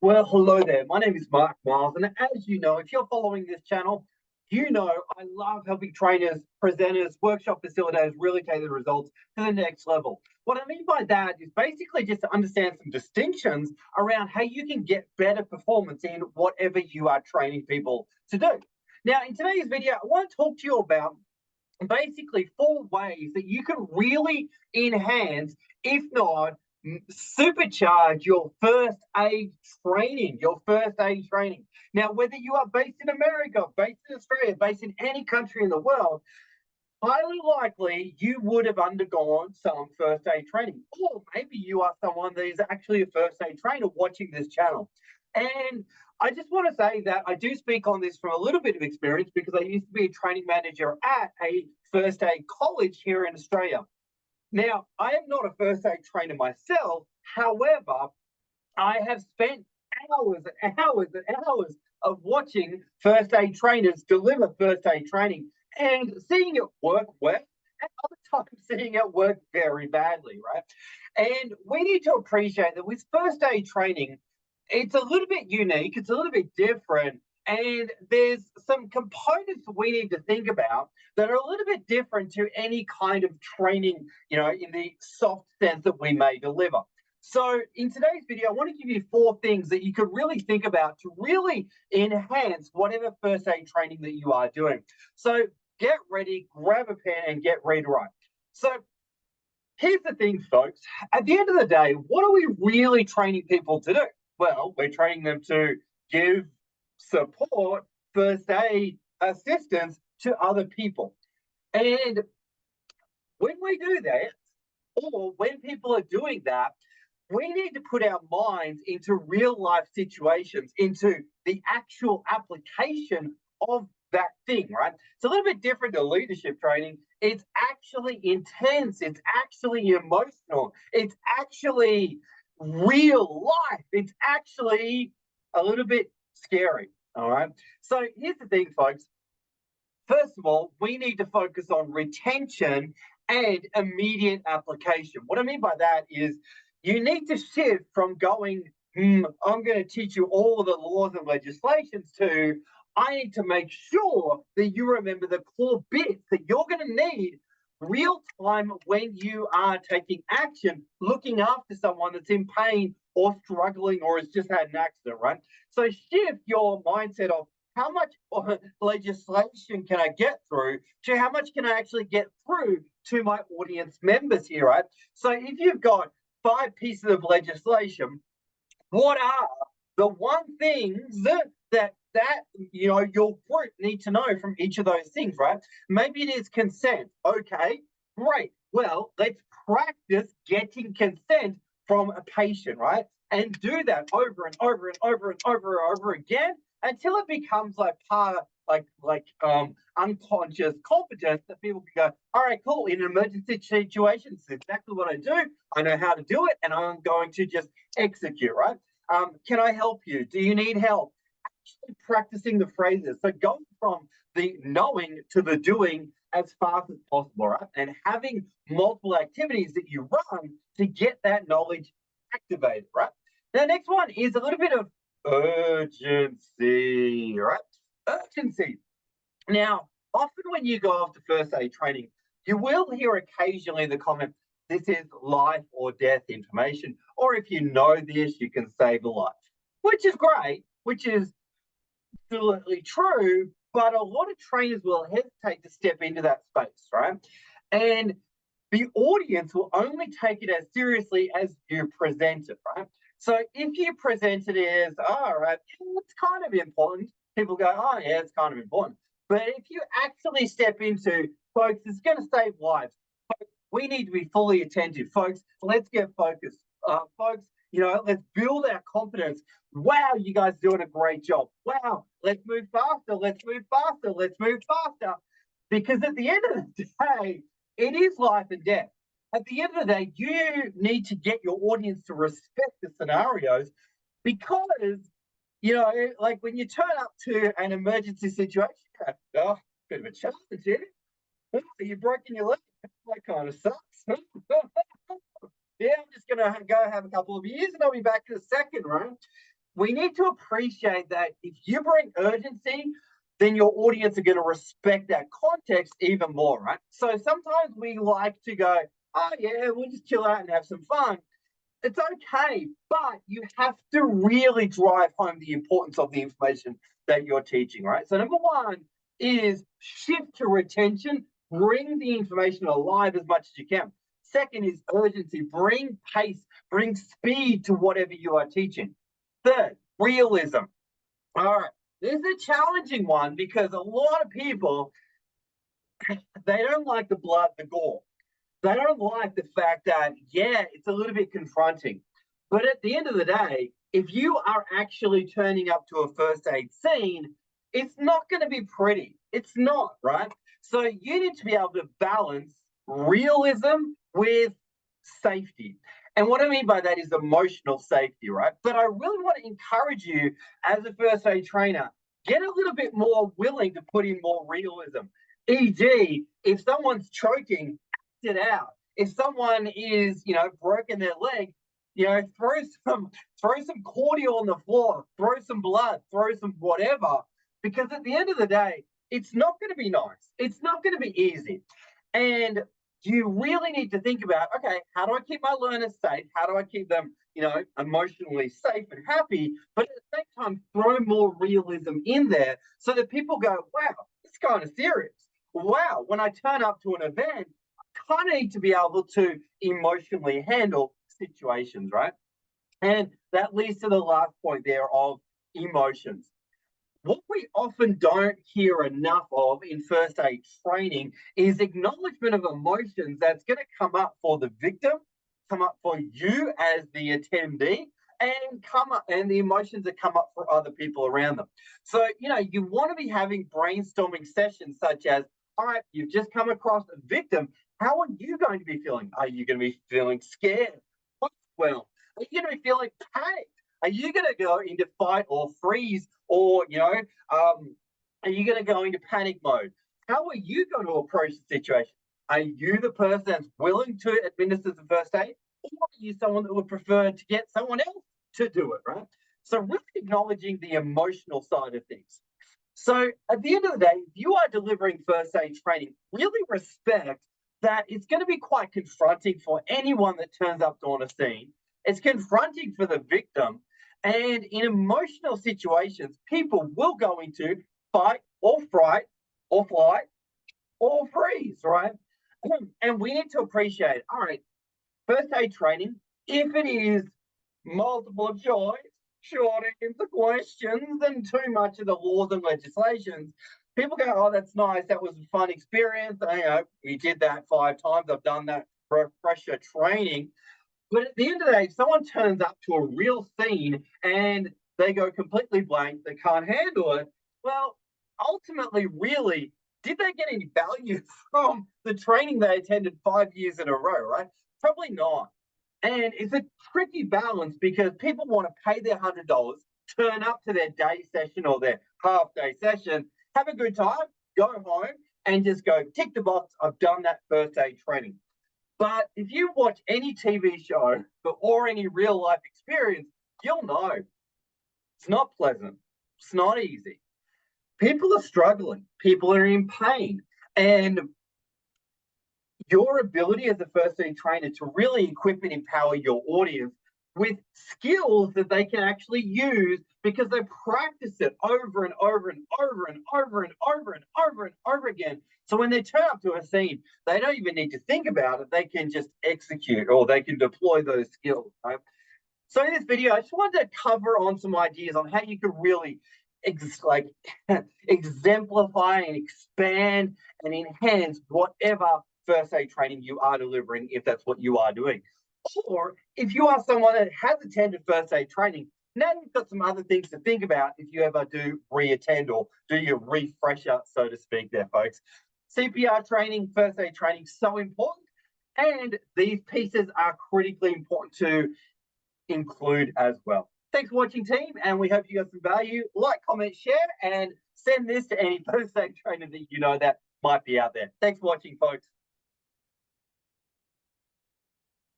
Well, hello there. My name is Mark Miles, and as you know, if you're following this channel, you know I love helping trainers, presenters, workshop facilitators really take the results to the next level. What I mean by that is basically just to understand some distinctions around how you can get better performance in whatever you are training people to do. Now, in today's video, I want to talk to you about basically four ways that you can really enhance, if not supercharge your first aid training. Now, whether you are based in America, based in Australia, based in any country in the world, highly likely you would have undergone some first aid training. Or maybe you are someone that is actually a first aid trainer watching this channel. And I just want to say that I do speak on this from a little bit of experience because I used to be a training manager at a first aid college here in Australia. Now, I am not a first aid trainer myself. However, I have spent hours and hours and hours of watching first aid trainers deliver first aid training and seeing it work well, and other times seeing it work very badly, right? And we need to appreciate that with first aid training, it's a little bit unique, it's a little bit different, and there's some components we need to think about that are a little bit different to any kind of training, in the soft sense that we may deliver. So in today's video, I want to give you four things that you could really think about to really enhance whatever first aid training that you are doing. So get ready, grab a pen, and get ready to write. So here's the thing, folks. At the end of the day, what are we really training people to do? Well, we're training them to give support, first aid assistance to other people. And when we do that, or when people are doing that, we need to put our minds into real life situations, into the actual application of that thing, right? It's a little bit different to leadership training. It's actually intense. It's actually emotional. It's actually real life. It's actually a little bit scary. All right. So here's the thing, folks. First of all, we need to focus on retention and immediate application. What I mean by that is you need to shift from going, I'm going to teach you all of the laws and legislations to, I need to make sure that you remember the core bits that you're going to need real time when you are taking action, looking after someone that's in pain or struggling or has just had an accident, right? So shift your mindset of how much legislation can I get through to how much can I actually get through to my audience members here, right? So if you've got 5 pieces of legislation, what are the one things that your group need to know from each of those things, right? Maybe it is consent. Okay, great. Well, let's practice getting consent from a patient, right? And do that over and over and over and over and over again until it becomes like part of unconscious competence that people can go, all right, cool. In an emergency situation, this is exactly what I do. I know how to do it, and I'm going to just execute, right? Can I help you? Do you need help? Actually practicing the phrases. So going from the knowing to the doing as fast as possible, right? And having multiple activities that you run to get that knowledge activated, right? The next one is a little bit of urgency, right? Urgency. Now, often when you go off to first aid training, you will hear occasionally the comment, this is life or death information, or if you know this, you can save a life, which is great, which is absolutely true, but a lot of trainers will hesitate to step into that space, right? And the audience will only take it as seriously as you present it, right? So if you present it as, all right, it's kind of important, people go, oh, yeah, it's kind of important. But if you actually step into, folks, it's going to save lives. We need to be fully attentive, folks. Let's get focused. Folks, let's build our confidence. Wow, you guys are doing a great job. Wow, let's move faster. Let's move faster. Let's move faster. Because at the end of the day, it is life and death. At the end of the day, you need to get your audience to respect the scenarios because, like when you turn up to an emergency situation, oh, bit of a challenge here. You've broken your leg. That kind of sucks. Yeah, I'm just going to go have a couple of years and I'll be back in a second, right? we need to appreciate that if you bring urgency, then your audience are going to respect that context even more, right? So sometimes we like to go, oh yeah, we'll just chill out and have some fun. It's okay, but you have to really drive home the importance of the information that you're teaching, right? So number one is shift to retention, bring the information alive as much as you can. Second is urgency, bring pace, bring speed to whatever you are teaching. Third, realism. All right, this is a challenging one because a lot of people, they don't like the blood, the gore. They don't like the fact that, yeah, it's a little bit confronting. But at the end of the day, if you are actually turning up to a first aid scene, it's not going to be pretty. It's not, right? So you need to be able to balance realism with safety. And what I mean by that is emotional safety, right? But I really want to encourage you as a first aid trainer, get a little bit more willing to put in more realism. E.g., if someone's choking, it out. If someone is, broken their leg, throw some cordial on the floor, throw some blood, throw some whatever. Because at the end of the day, it's not going to be nice. It's not going to be easy. And you really need to think about, okay, how do I keep my learners safe? How do I keep them, emotionally safe and happy? But at the same time, throw more realism in there so that people go, wow, it's kind of serious. Wow, when I turn up to an event, kind of need to be able to emotionally handle situations, right? And that leads to the last point there of emotions. What we often don't hear enough of in first aid training is acknowledgement of emotions that's going to come up for the victim, come up for you as the attendee, and come up and the emotions that come up for other people around them. So, you want to be having brainstorming sessions such as, all right, you've just come across a victim. How are you going to be feeling? Are you going to be feeling scared? Well, are you going to be feeling panicked? Are you going to go into fight or freeze, or are you going to go into panic mode? How are you going to approach the situation? Are you the person that's willing to administer the first aid, or are you someone that would prefer to get someone else to do it? Right. So really acknowledging the emotional side of things. So at the end of the day, if you are delivering first aid training, really respect that it's going to be quite confronting for anyone that turns up on a scene. It's confronting for the victim. And in emotional situations, people will go into fight or fright or flight or freeze, right? And we need to appreciate, all right, first aid training, if it is multiple choice, short answer questions, and too much of the laws and legislations, people go, oh, that's nice. That was a fun experience. We did that 5 times. I've done that refresher training. But at the end of the day, if someone turns up to a real scene and they go completely blank, they can't handle it, well, ultimately, really, did they get any value from the training they attended 5 years in a row, right? Probably not. And it's a tricky balance because people want to pay their $100, turn up to their day session or their half day session, have a good time, go home, and just go tick the box. I've done that first aid training. But if you watch any TV show or any real life experience, you'll know it's not pleasant. It's not easy. People are struggling. People are in pain. And your ability as a first aid trainer to really equip and empower your audience with skills that they can actually use because they practice it over and over and over and over and over and over and over again. So when they turn up to a scene, they don't even need to think about it. They can just execute or they can deploy those skills. Right? So in this video, I just wanted to cover on some ideas on how you could really exemplify and expand and enhance whatever first aid training you are delivering, if that's what you are doing. Or if you are someone that has attended first aid training, now you've got some other things to think about if you ever do re-attend or do your refresher, so to speak there, folks. CPR training, first aid training, so important. And these pieces are critically important to include as well. Thanks for watching, team, and we hope you got some value. Like, comment, share, and send this to any first aid trainer that you know that might be out there. Thanks for watching, folks.